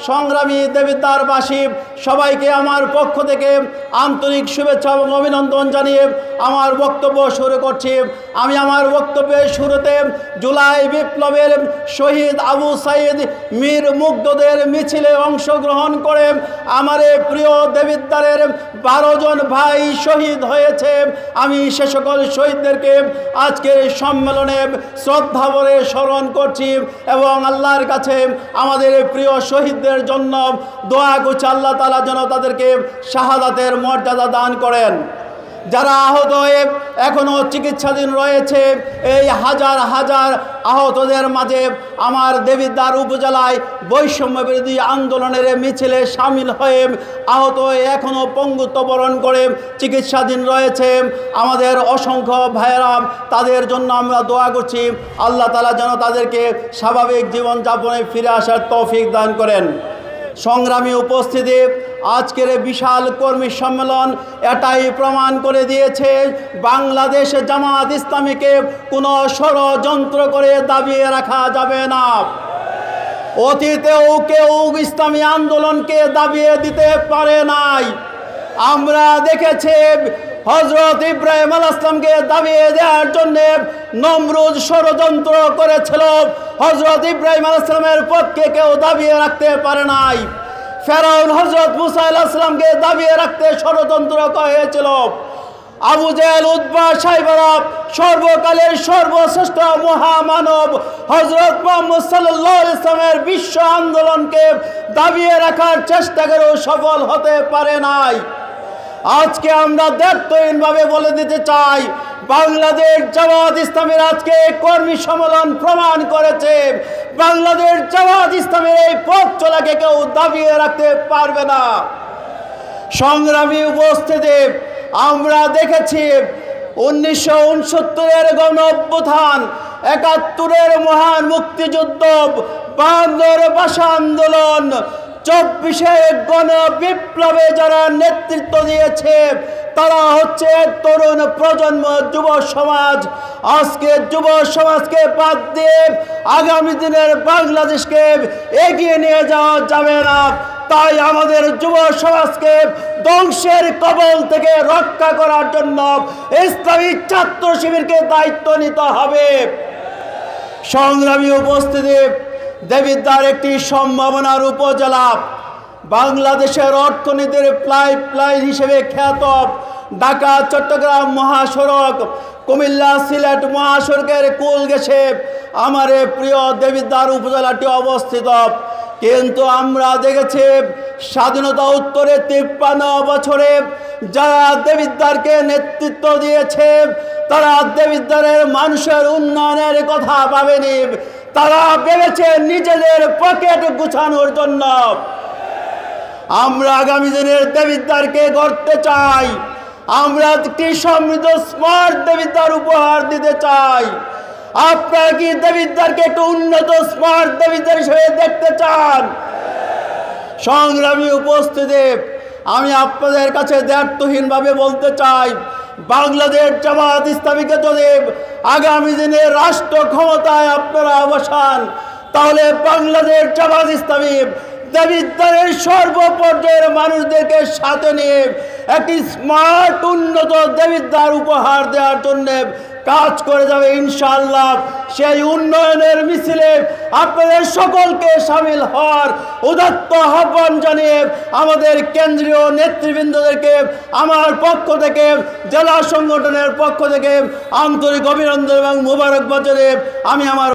সংগ্রামী দেবিদ্বারবাসী সবাইকে আমার পক্ষ থেকে আন্তরিক শুভেচ্ছা এবং অভিনন্দন জানিয়ে আমার বক্তব্য শুরু করছি। আমি আমার বক্তব্যের শুরুতে জুলাই বিপ্লবের শহীদ আবু সাইদ মীর মুগ্ধদের মিছিলে অংশগ্রহণ করে আমার প্রিয় দেবিদ্বারের 12 জন ভাই শহীদ হয়েছে। আমি সে সকল শহীদদেরকে আজকের সম্মেলনে শ্রদ্ধা ভরে স্মরণ করছি এবং আল্লাহর কাছে আমাদের প্রিয় শহীদদের জন্য দোয়া করছি আল্লাহ তাআলা যেন তাদেরকে শাহাদাতের মর্যাদা দান করেন। যারা আহত হয়ে এখনও চিকিৎসাধীন রয়েছে, এই হাজার হাজার আহতদের মাঝে আমার দেবিদ্বার উপজেলায় বৈষম্য বিরোধী আন্দোলনের মিছিলে সামিল হয়ে আহত হয়ে এখনও পঙ্গুত্ব বরণ করে চিকিৎসাধীন রয়েছে আমাদের অসংখ্য ভাইয়েরা, তাদের জন্য আমরা দোয়া করছি আল্লাহ তাআলা যেন তাদেরকে স্বাভাবিক জীবনযাপনে ফিরে আসার তৌফিক দান করেন। সংগ্রামী উপস্থিতি, আজকের বিশাল কর্মী সম্মেলন এটাই প্রমাণ করে দিয়েছে বাংলাদেশ জামাত ইসলামীকে কোনো ষড়যন্ত্র করে দাবিয়ে রাখা যাবে না। অতীতেও কেউ ইসলামী আন্দোলনকে দাবিয়ে দিতে পারে নাই। আমরা দেখেছি হযরত ইব্রাহিম আলাইহিস সালামকে দাবিয়ে দেওয়ার জন্য নমরুদ ষড়যন্ত্র করেছিল। হযরত ইব্রাহিম আলাইহিস সালামের পক্ষে কেউ দাবিয়ে রাখতে পারে নাই। ফেরাউন হযরত মুসা আলাইহিস সালামকে দাবিয়ে রাখতে ষড়যন্ত্র করেছিল। আবু জেহেল, উতবা, সাইবারা, সর্বকালের সর্বশ্রেষ্ঠ মহামানব হযরত মুহাম্মদ সাল্লাল্লাহু আলাইহি ওয়াসাল্লামের বিশ্ব আন্দোলনকে দাবিয়ে রাখার চেষ্টা করেও সফল হতে পারে নাই। আজকে আমরা দায়িত্বহীনভাবে বলে দিতে চাই, বাংলাদেশ জামাত ইসলামের আজকে কর্মী সম্মেলন প্রমাণ করেছে বাংলাদেশ জামাত ইসলামের এই পথ চলাকে কেউ দাবিয়ে রাখতে পারবে না। সংগ্রামী উপস্থিতি, আমরা দেখেছি 1969-এর গণ অভ্যুত্থান, 71-এর মহান মুক্তিযুদ্ধ, 52-এর ভাষা আন্দোলন, 24-এর গণ বিপ্লবে যারা নেতৃত্ব দিয়েছে তারা হচ্ছে তরুণ প্রজন্ম, যুব সমাজ। আজকে যুব সমাজকে বাদ দিয়ে আগামী দিনের বাংলাদেশকে এগিয়ে নিয়ে যাওয়া যাবে না। তাই আমাদের যুব সমাজকে ধ্বংসের কবল থেকে রক্ষা করার জন্য ইসলামী ছাত্র শিবিরকে দায়িত্ব নিতে হবে। সংগ্রামী উপস্থিতি, দেবিদ্বার একটি সম্ভাবনার উপজেলা। বাংলাদেশের অর্থনীতির পাইপলাইন হিসেবে খ্যাত ঢাকা চট্টগ্রাম মহাসড়ক, কুমিল্লা সিলেট মহাসড়কের কুল ঘেঁষে আমার প্রিয় দেবিদ্বার উপজেলাটি অবস্থিত। কিন্তু আমরা দেখেছি স্বাধীনতা উত্তরে 53 বছরে যারা দেবিদ্বারকে নেতৃত্ব দিয়েছে তারা দেবিদ্বারের মানুষের উন্নয়নের কথা ভাবেনি। তারা ভেবেছে নিজেদের পকেট গুছানোর জন্য। আমরা আগামী দিনের দেবিদ্বারকে গড়তে চাই। আমরা একটি সমৃদ্ধ স্মার্ট দেবিদ্বার উপহার দিতে চাই। আপনারা কি দেবিদ্বারকে একটু উন্নত স্মার্ট দেবিদ্বার হিসেবে দেখতে চান? সংগ্রামী উপস্থিতি, আমি আপনাদের কাছে দায়িত্বহীনভাবে বলতে চাই, বাংলাদেশ জামাত ইসলামীকে যদি আগামী দিনে রাষ্ট্র ক্ষমতায় আপনারা বসান তাহলে বাংলাদেশ জামাত ইসলামী দেবিদ্বারের সর্বপর্যায়ের মানুষদেরকে সাথে নিয়ে একটি স্মার্ট উন্নত দেবিদ্বার উপহার দেওয়ার জন্য কাজ করে যাবে ইনশাআল্লাহ। সেই উন্নয়নের মিছিলে আপনাদের সকলকে সামিল হওয়ার উদাত্ত আহ্বান জানিয়ে আমাদের কেন্দ্রীয় নেতৃবৃন্দদেরকে আমার পক্ষ থেকে, জেলা সংগঠনের পক্ষ থেকে আন্তরিক অভিনন্দন এবং মোবারকবাদ জানিয়ে আমি আমার